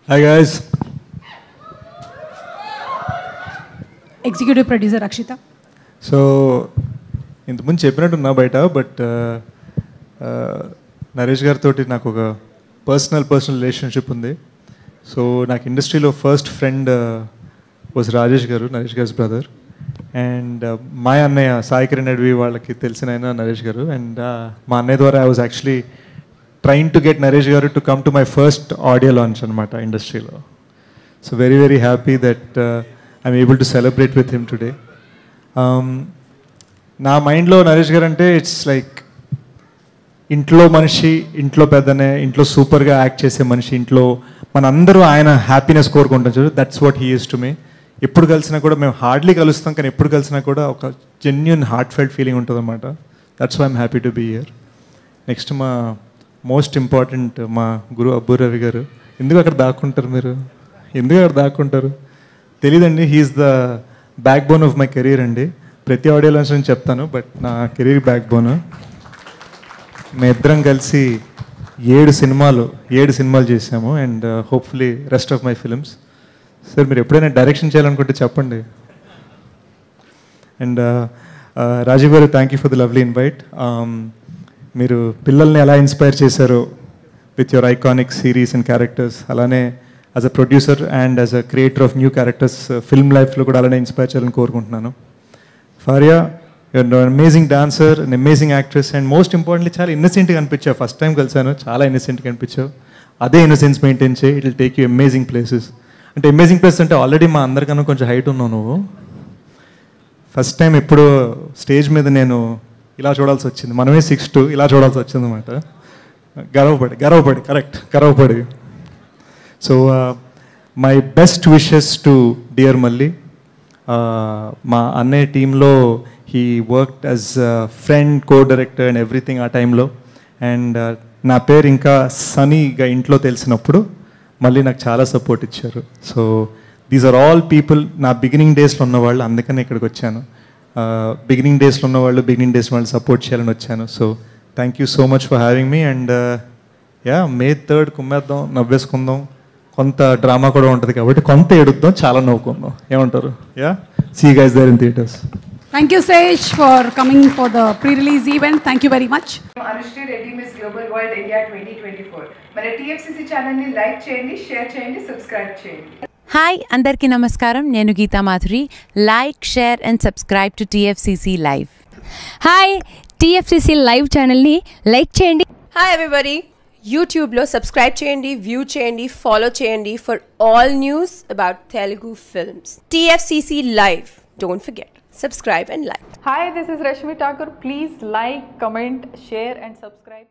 Hi guys. Executive producer Akshita. So, ఇంతకుముందు చెప్పినట్టున్నా బయట but Naresh గారితో నాకు ఒక పర్సనల్ రిలేషన్షిప్ ఉంది. సో నాకు ఇండస్ట్రీలో ఫస్ట్ ఫ్రెండ్ వాజ్ రాజేష్ గారు, నరేష్ గారి బ్రదర్. అండ్ మా అన్నయ్య సాయి కిరణ్ అడ్వి వాళ్ళకి తెలిసిన ఆయన నరేష్ గారు. అండ్ మా అన్నయ్య ద్వారా I was actually trying to get Naresh గారు to come to my first audio launch అనమాట ఇండస్ట్రీలో. So very happy that I'm able to celebrate with him today. నా మైండ్లో నరేష్ గారు అంటే ఇట్స్ లైక్ ఇంట్లో మనిషి, ఇంట్లో పెద్దనే, ఇంట్లో సూపర్గా యాక్ట్ చేసే మనిషి, ఇంట్లో మనందరూ ఆయన హ్యాపీనెస్ కోరుకుంటాం చూడు. That's what he is to me. ఎప్పుడు కలిసినా కూడా మేము హార్డ్లీ కలుస్తాం, కానీ ఎప్పుడు కలిసినా కూడా ఒక జెన్యున్ హార్ట్ ఫెల్ట్ ఫీలింగ్ ఉంటుంది అనమాట. That's why I'm happy to be here. Next మా మోస్ట్ ఇంపార్టెంట్ మా గురు అబ్బు రవి గారు. ఎందుకు అక్కడ దాక్కుంటారు మీరు? ఎందుకు అక్కడ దాక్కుంటారు తెలీదండి. He's the backbone of my career అండి. ప్రతి ఆడియో లాంచ్ నుంచి చెప్తాను, బట్ నా కెరీర్ బ్యాక్ బోన్. మేము ఇద్దరం కలిసి 7 సినిమాలు చేసాము. And hopefully rest of my films. Sir మీరు ఎప్పుడైనా డైరెక్షన్ చేయాలనుకుంటే చెప్పండి. అండ్ రాజీవ్ గారు, thank you for the lovely invite. మీరు పిల్లల్ని ఎలా ఇన్స్పైర్ చేశారో with your iconic series and characters, అలానే as a producer and as a creator of new characters film లైఫ్లో కూడా అలానే ఇన్స్పైర్ చేయాలని కోరుకుంటున్నాను. Faria, your amazing dancer, an amazing actress, and most importantly చాలా ఇన్నసెంట్గా అనిపించావు. ఫస్ట్ టైం కలిసాను, చాలా ఇన్నసెంట్గా అనిపించావు. అదే ఇన్నసెన్స్ మెయింటైన్ చేయి, it will take you amazing places. అంటే అమేజింగ్ ప్లేస్ అంటే ఆల్రెడీ మా అందరికన్నా కొంచెం హైట్ ఉన్నావు నువ్వు. ఫస్ట్ టైం ఎప్పుడు స్టేజ్ మీద నేను ఇలా చూడాల్సి వచ్చింది. మనమే 6'2", ఇలా చూడాల్సి వచ్చింది అనమాట. గర్వపడి. So my best wishes to dear Malli. మా అన్నయ్య టీంలో he worked as friend, co director and everything ఆ టైంలో. అండ్ నా పేరు ఇంకా సనీగా ఇంట్లో తెలిసినప్పుడు మళ్ళీ నాకు చాలా సపోర్ట్ ఇచ్చారు. So these are all people నా బిగినింగ్ డేస్లో ఉన్నవాళ్ళు, అందుకని ఇక్కడికి వచ్చాను. బిగినింగ్ డేస్లో ఉన్నవాళ్ళు, బిగినింగ్ డేస్ వాళ్ళు సపోర్ట్ చేయాలని వచ్చాను. So thank you so much for having me. And May 3rd కుమ్మేద్దాం, నవ్వేసుకుందాం. కొంత డ్రామా కూడా ఉంటుంది కాబట్టి కొంత ఏడుద్దాం, చాలా నవ్వుకుందాం. ఏమంటారు? See you guys there in theaters. Thank you, Sej, for coming for the pre-release event. Thank you very much. Anushri Reddy, Miss Global World India 2024. మన TFCC ఛానల్ని like చేయండి, షేర్ చేయండి, సబ్స్క్రైబ్ చేయండి. హాయ్ అందరికీ నమస్కారం, నేను Geeta Madhuri. Like, share and subscribe to TFCC live. Hi, TFCC live ఛానల్ని like చేయండి. హాయ్ ఎవ్రీబడి, యూట్యూబ్లో సబ్స్క్రైబ్ చేయండి, వ్యూ చేయండి, ఫాలో చేయండి for all news about Telugu films. TFCC live, don't forget, subscribe and like. Hi, this is Rashmi Thakur. Please like, comment, share and subscribe.